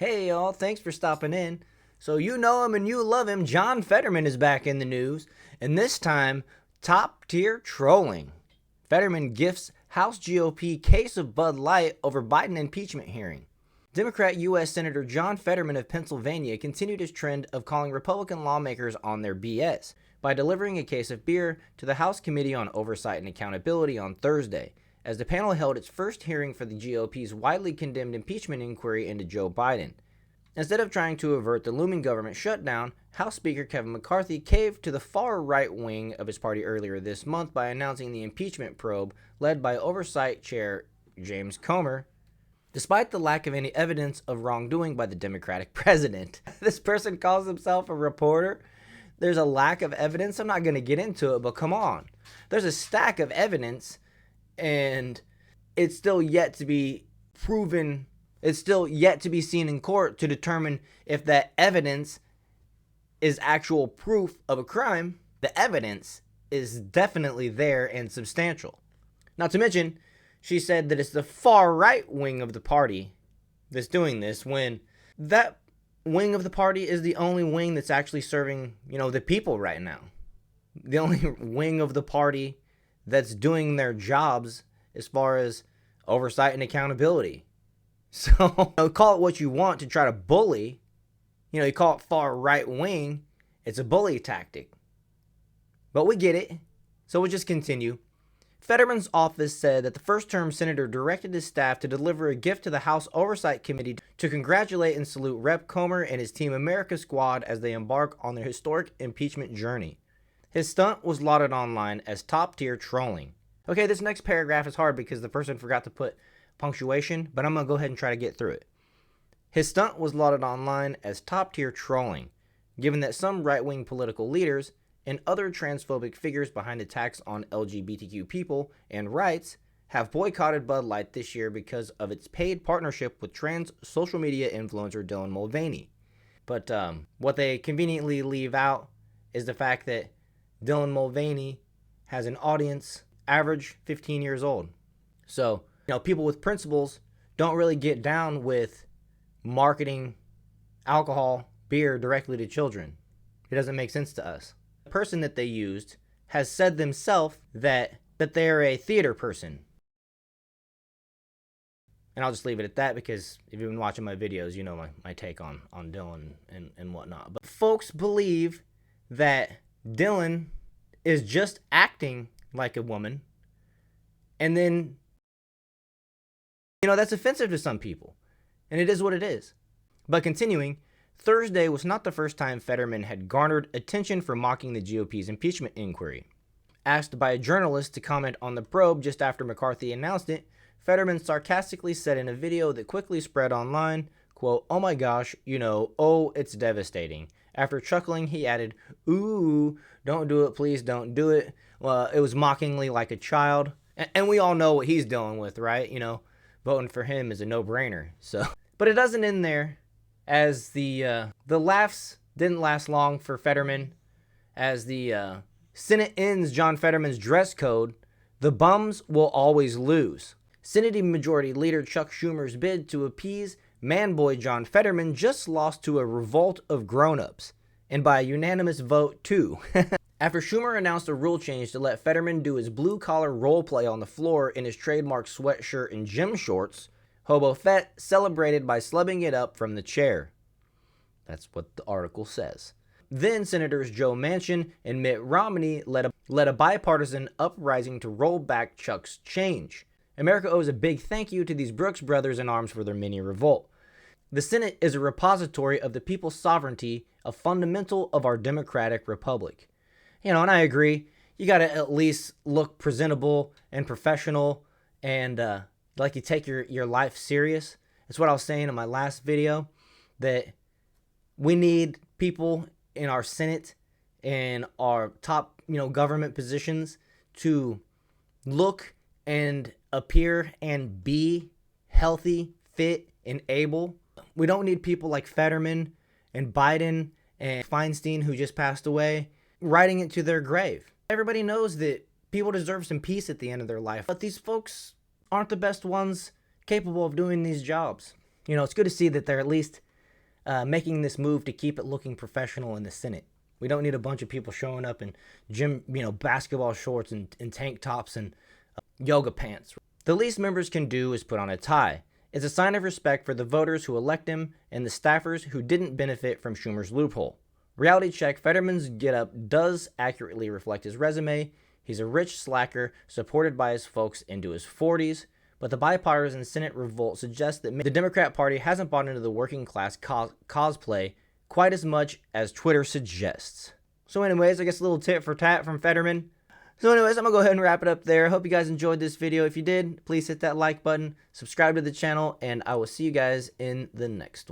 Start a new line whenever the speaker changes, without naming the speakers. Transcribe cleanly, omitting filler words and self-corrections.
Hey y'all, thanks for stopping in. So you know him and you love him, John Fetterman is back in the news, and this time, top tier trolling. Fetterman gifts House GOP case of Bud Light over Biden impeachment hearing. Democrat U.S. Senator John Fetterman of Pennsylvania continued his trend of calling Republican lawmakers on their BS by delivering a case of beer to the House Committee on Oversight and Accountability on Thursday, as the panel held its first hearing for the GOP's widely condemned impeachment inquiry into Joe Biden. Instead of trying to avert the looming government shutdown, House Speaker Kevin McCarthy caved to the far right wing of his party earlier this month by announcing the impeachment probe led by Oversight Chair James Comer. Despite the lack of any evidence of wrongdoing by the Democratic president, this person calls himself a reporter. There's a lack of evidence. I'm not going to get into it, but come on. There's a stack of evidence, and it's still yet to be proven. It's still yet to be seen in court to determine if that evidence is actual proof of a crime. The evidence is definitely there and substantial. Not to mention, she said that it's the far right wing of the party that's doing this, when that wing of the party is the only wing that's actually serving, the people right now. The only wing of the party that's doing their jobs as far as oversight and accountability. So call it what you want to try to bully. You call it far right wing. It's a bully tactic. But we get it. So we'll just continue. Fetterman's office said that the first-term senator directed his staff to deliver a gift to the House Oversight Committee to congratulate and salute Rep. Comer and his Team America squad as they embark on their historic impeachment journey. His stunt was lauded online as top-tier trolling. Okay, this next paragraph is hard because the person forgot to put punctuation, but I'm going to go ahead and try to get through it. His stunt was lauded online as top-tier trolling, given that some right-wing political leaders and other transphobic figures behind attacks on LGBTQ people and rights have boycotted Bud Light this year because of its paid partnership with trans social media influencer Dylan Mulvaney. But what they conveniently leave out is the fact that Dylan Mulvaney has an audience average 15 years old. So, people with principles don't really get down with marketing alcohol, beer directly to children. It doesn't make sense to us. The person that they used has said themselves that they're a theater person. And I'll just leave it at that, because if you've been watching my videos, you know my take on Dylan and whatnot. But folks believe that Dylan is just acting like a woman, and then that's offensive to some people, and it is what it is. But continuing, Thursday was not the first time Fetterman had garnered attention for mocking the GOP's impeachment inquiry. Asked by a journalist to comment on the probe just after McCarthy announced it, Fetterman sarcastically said in a video that quickly spread online, quote, "Oh my gosh, oh, it's devastating." After chuckling, he added, "Ooh, don't do it, please don't do it." Well, it was mockingly like a child. And we all know what he's dealing with, right? Voting for him is a no-brainer. So, but it doesn't end there, as the laughs didn't last long for Fetterman. As the Senate ends John Fetterman's dress code, the bums will always lose. Senate Majority Leader Chuck Schumer's bid to appease man-boy John Fetterman just lost to a revolt of grown-ups, and by a unanimous vote, too. After Schumer announced a rule change to let Fetterman do his blue-collar role play on the floor in his trademark sweatshirt and gym shorts, Hobo Fett celebrated by slubbing it up from the chair. That's what the article says. Then Senators Joe Manchin and Mitt Romney led a bipartisan uprising to roll back Chuck's change. America owes a big thank you to these Brooks brothers in arms for their mini revolt. The Senate is a repository of the people's sovereignty, a fundamental of our democratic republic. And I agree, you got to at least look presentable and professional, and like you take your life serious. That's what I was saying in my last video, that we need people in our Senate and our top, government positions to look and appear and be healthy, fit, and able. We don't need people like Fetterman and Biden and Feinstein, who just passed away, writing it to their grave. Everybody knows that people deserve some peace at the end of their life, but these folks aren't the best ones capable of doing these jobs. It's good to see that they're at least making this move to keep it looking professional in the Senate. We don't need a bunch of people showing up in basketball shorts and tank tops and yoga pants. The least members can do is put on a tie. It's a sign of respect for the voters who elect him and the staffers who didn't benefit from Schumer's loophole. Reality check, Fetterman's getup does accurately reflect his resume. He's a rich slacker supported by his folks into his 40s, but the bipartisan Senate revolt suggests that the Democrat Party hasn't bought into the working class cosplay quite as much as Twitter suggests. So anyways, I guess a little tit for tat from Fetterman. So anyways, I'm going to go ahead and wrap it up there. I hope you guys enjoyed this video. If you did, please hit that like button, subscribe to the channel, and I will see you guys in the next one.